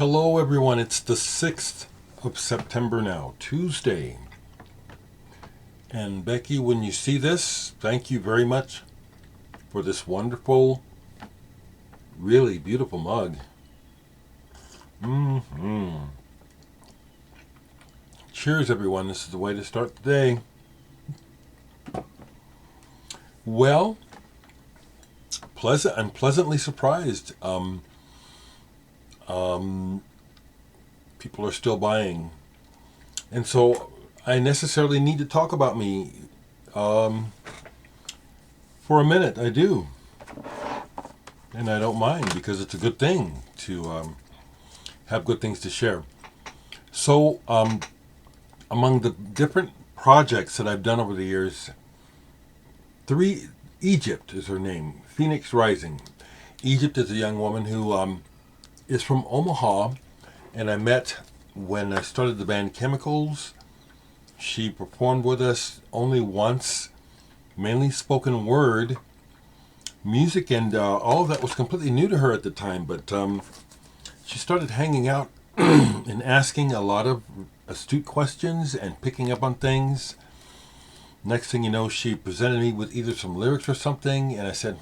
Hello everyone, it's the 6th of September now, Tuesday. And Becky, when you see this, thank you very much for this wonderful, really beautiful mug. Cheers everyone, this is the way to start the day. Well, I'm pleasantly surprised. People are still buying. And so I necessarily need to talk about me for a minute. I do. And I don't mind because it's a good thing to have good things to share. So among the different projects that I've done over the years, Egypt is her name, Phoenix Rising. Egypt is a young woman who is from Omaha, and I met when I started the band Chemicals. She performed with us only once, mainly spoken word music, and all of that was completely new to her at the time, but she started hanging out and asking a lot of astute questions and picking up on things. Next thing you know, she presented me with either some lyrics or something, and I said,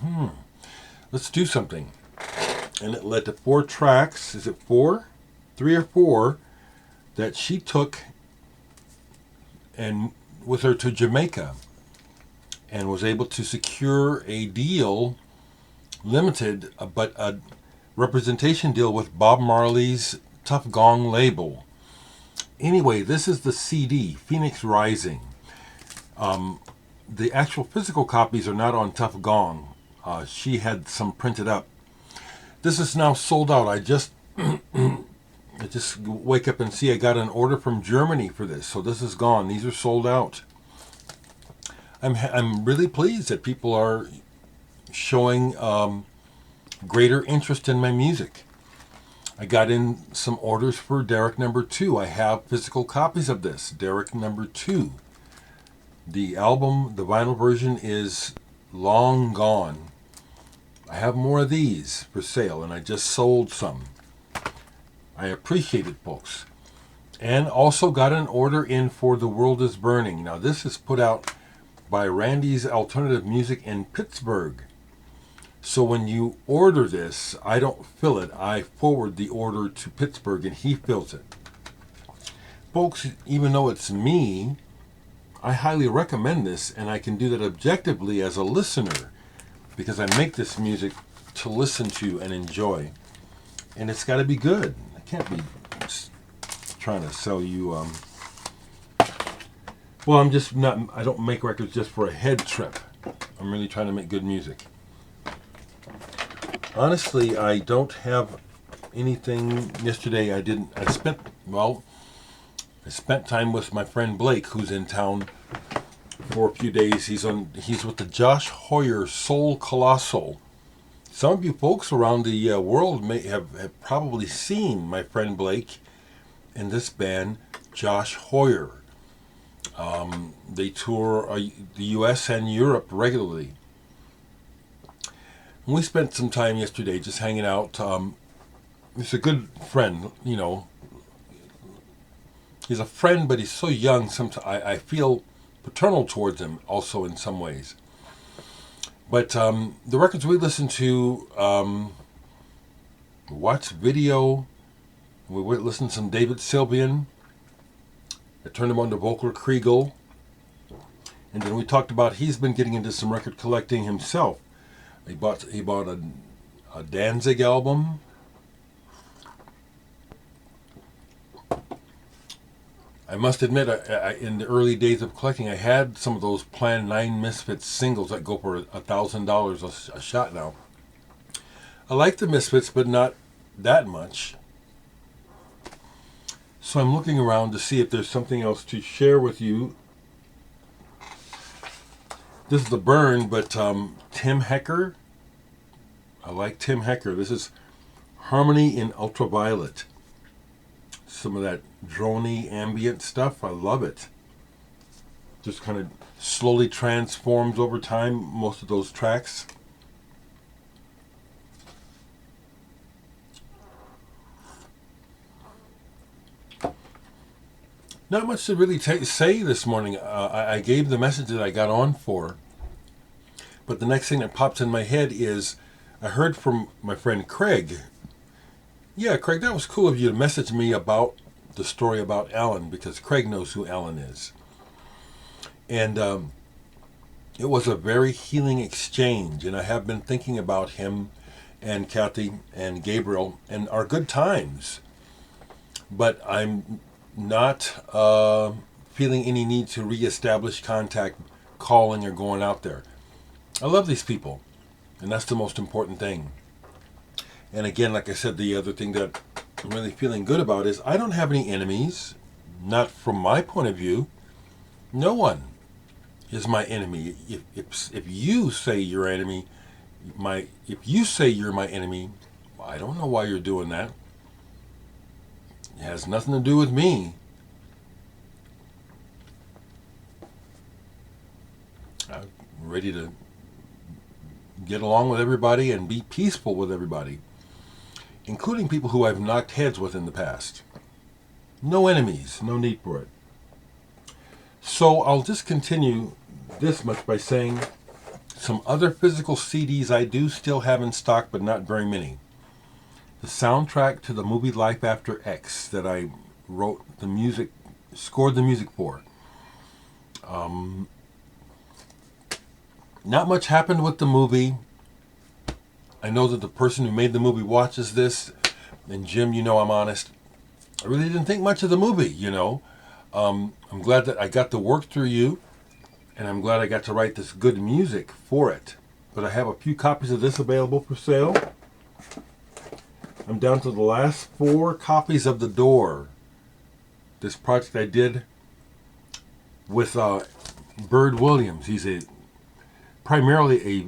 let's do something. And it led to 4 tracks, is it 4? 3 or 4, that she took and with her to Jamaica and was able to secure a deal, limited, but a representation deal with Bob Marley's Tough Gong label. Anyway, this is the CD, Phoenix Rising. The actual physical copies are not on Tough Gong. She had some printed up. This is now sold out. I just wake up and see I got an order from Germany for this. So this is gone. These are sold out. I'm really pleased that people are showing greater interest in my music. I got in some orders for Dereck number 2. I have physical copies of this, Dereck number 2. The album, the vinyl version, is long gone. I have more of these for sale, and I just sold some. I appreciate it, folks. And also got an order in for The World is Burning. Now, this is put out by Randy's Alternative Music in Pittsburgh. So when you order this, I don't fill it. I forward the order to Pittsburgh, and he fills it. Folks, even though it's me, I highly recommend this, and I can do that objectively as a listener, because I make this music to listen to and enjoy. And it's got to be good. I can't be trying to sell you... Well, I don't make records just for a head trip. I'm really trying to make good music. Honestly, I don't have anything. Yesterday I spent time with my friend Blake, who's in town for a few days. He's with the Josh Hoyer Soul Colossal. Some of you folks around the world may have probably seen my friend Blake in this band, Josh Hoyer. They tour the U.S. and Europe regularly. And we spent some time yesterday just hanging out. He's a good friend, you know. He's a friend, but he's so young. Sometimes I feel paternal towards him also in some ways. But the records we listened to, watched video, we listened to some David Sylvian. I turned him on to Volker Kriegel. And then we talked about he's been getting into some record collecting himself. He bought a Danzig album. I must admit, in the early days of collecting, I had some of those Plan 9 Misfits singles that go for $1,000 a shot now. I like the Misfits, but not that much. So I'm looking around to see if there's something else to share with you. This is the Burn, but Tim Hecker. I like Tim Hecker. This is Harmony in Ultraviolet. Some of that droney ambient stuff. I love it. Just kind of slowly transforms over time, most of those tracks. Not much to really say this morning. I gave the message that I got on for. But the next thing that pops in my head is I heard from my friend Craig. Yeah, Craig, that was cool of you to message me about the story about Alan, because Craig knows who Alan is. And it was a very healing exchange. And I have been thinking about him and Kathy and Gabriel and our good times. But I'm not feeling any need to reestablish contact, calling, or going out there. I love these people, and that's the most important thing. And again, like I said, the other thing that I'm really feeling good about is I don't have any enemies, not from my point of view. No one is my enemy. If you say you're enemy, if you say you're my enemy, I don't know why you're doing that. It has nothing to do with me. I'm ready to get along with everybody and be peaceful with everybody, including people who I've knocked heads with in the past. No enemies, no need for it. So I'll just continue this much by saying some other physical CDs I do still have in stock, but not very many. The soundtrack to the movie Life After X that I wrote the music, scored the music for. Not much happened with the movie. I know that the person who made the movie watches this, and Jim, you know I'm honest. I really didn't think much of the movie, you know. I'm glad that I got to work through you, and I'm glad I got to write this good music for it. But I have a few copies of this available for sale. I'm down to the last 4 copies of The Door. This project I did with Bird Williams. He's primarily a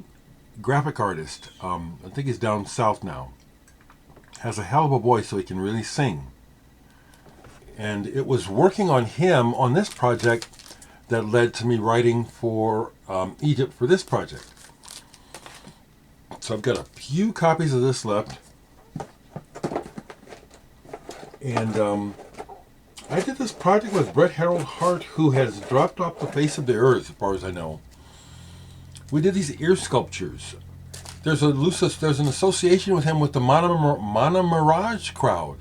graphic artist. I think he's down south now. Has a hell of a voice, so he can really sing. And it was working on him on this project that led to me writing for Egypt for this project. So I've got a few copies of this left. And I did this project with Brett Harold Hart, who has dropped off the face of the earth, as far as I know. We did these ear sculptures. There's an association with him with the Mana Mirage crowd.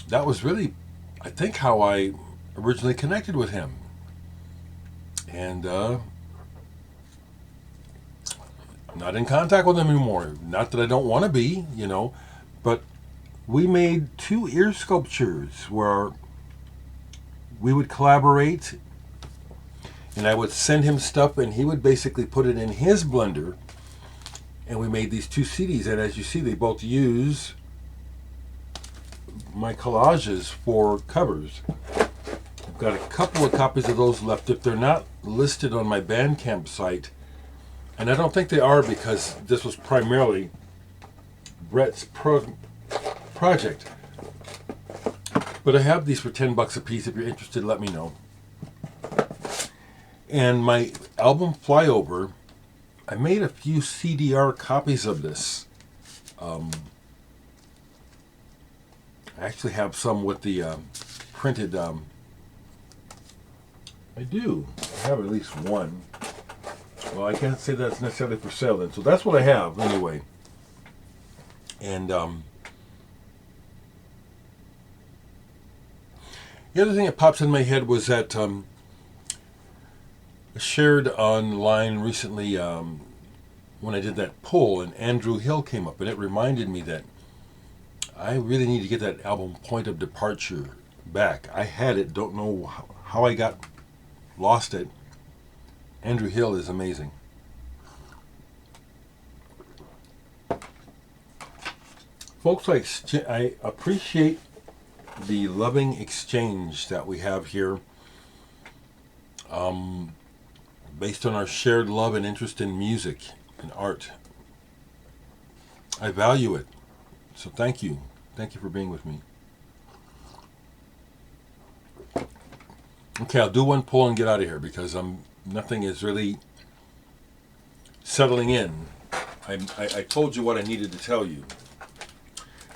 That was really, I think, how I originally connected with him. And I'm not in contact with him anymore. Not that I don't want to be, you know, but we made 2 ear sculptures where we would collaborate, and I would send him stuff and he would basically put it in his blender, and we made these 2 CDs. And as you see, they both use my collages for covers. I've got a couple of copies of those left. If they're not listed on my Bandcamp site, and I don't think they are because this was primarily Brett's project, but I have these for $10 a piece. If you're interested, let me know. And my album Flyover, I made a few CDR copies of this. I actually have some with the printed. I do. I have at least one. Well, I can't say that's necessarily for sale then. So that's what I have anyway. And the other thing that pops in my head was that I shared online recently when I did that poll, and Andrew Hill came up, and it reminded me that I really need to get that album Point of Departure back. I had it, don't know how I lost it. Andrew Hill is amazing. Folks, I appreciate the loving exchange that we have here, based on our shared love and interest in music and art. I value it. So thank you. Thank you for being with me. Okay, I'll do one poll and get out of here because nothing is really settling in. I told you what I needed to tell you.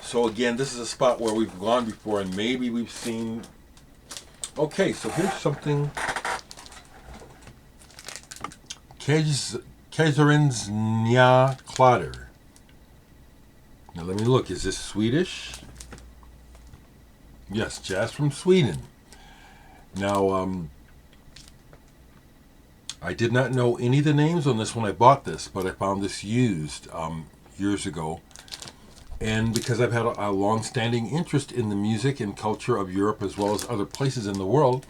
So again, this is a spot where we've gone before, and maybe we've seen Okay, so here's something. Kejsarens Nya Klader. Now let me look. Is this Swedish? Yes, jazz from Sweden. Now, I did not know any of the names on this when I bought this, but I found this used years ago. And because I've had a long-standing interest in the music and culture of Europe as well as other places in the world,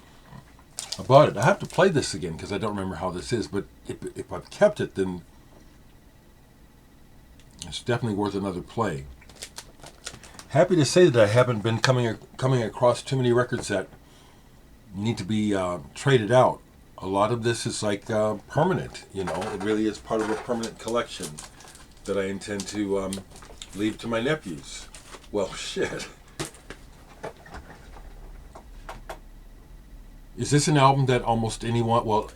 I bought it. I have to play this again because I don't remember how this is, but if I've kept it, then it's definitely worth another play. Happy to say that I haven't been coming across too many records that need to be traded out. A lot of this is like permanent, you know. It really is part of a permanent collection that I intend to leave to my nephews. Well, shit. Is this an album that almost anyone, well,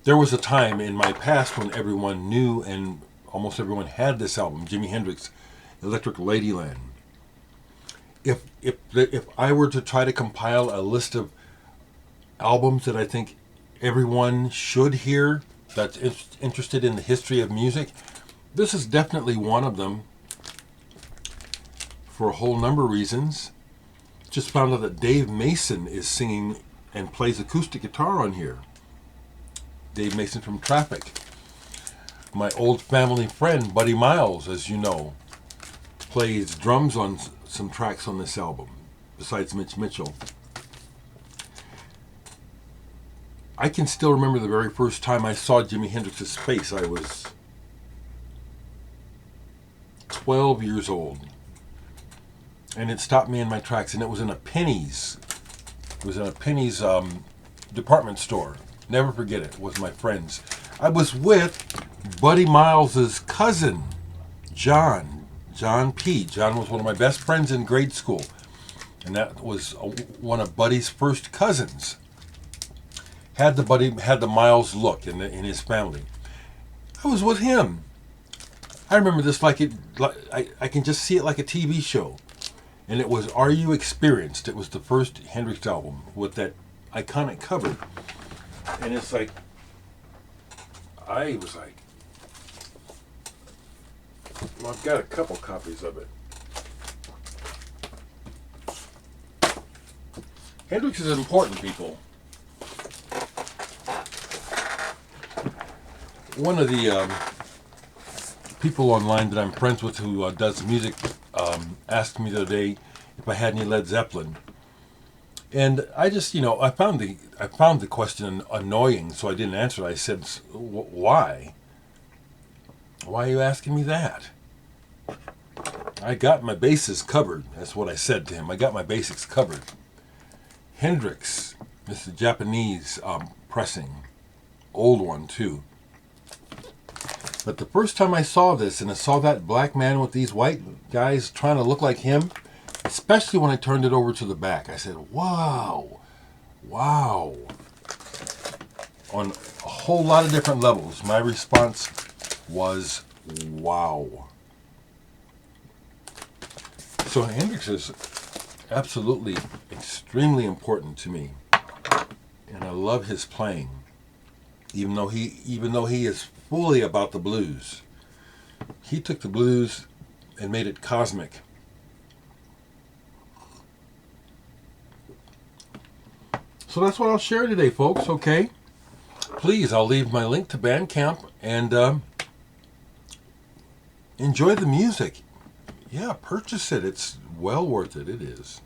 there was a time in my past when everyone knew and almost everyone had this album, Jimi Hendrix, Electric Ladyland. If I were to try to compile a list of albums that I think everyone should hear that's interested in the history of music, this is definitely one of them for a whole number of reasons. Just found out that Dave Mason is singing and plays acoustic guitar on here. Dave Mason from Traffic. My old family friend, Buddy Miles, as you know, plays drums on some tracks on this album, besides Mitch Mitchell. I can still remember the very first time I saw Jimi Hendrix's face. I was 12 years old. And it stopped me in my tracks, and it was in a Penny's. It was in a Penny's department store. Never forget it. It was my friend's. I was with Buddy Miles's cousin, John P. John was one of my best friends in grade school, and that was one of Buddy's first cousins. Had the Miles look in his family. I was with him. I remember this I can just see it like a TV show. And it was Are You Experienced? It was the first Hendrix album with that iconic cover. And it's like, I was like, well, I've got a couple copies of it. Hendrix is important, people. One of the people online that I'm friends with who does music asked me the other day if I had any Led Zeppelin, and I just, I found the question annoying, so I didn't answer it. I said, "Why? Why are you asking me that? I got my bases covered." That's what I said to him. I got my basics covered. Hendrix, this is the Japanese pressing, old one too. But the first time I saw this, and I saw that black man with these white guys trying to look like him, especially when I turned it over to the back, I said, wow, wow. On a whole lot of different levels, my response was, wow. So Hendrix is absolutely extremely important to me, and I love his playing, even though he is fully about the blues. He took the blues and made it cosmic. So that's what I'll share today, folks, okay? Please, I'll leave my link to Bandcamp, and enjoy the music. Yeah, purchase it. It's well worth it. It is.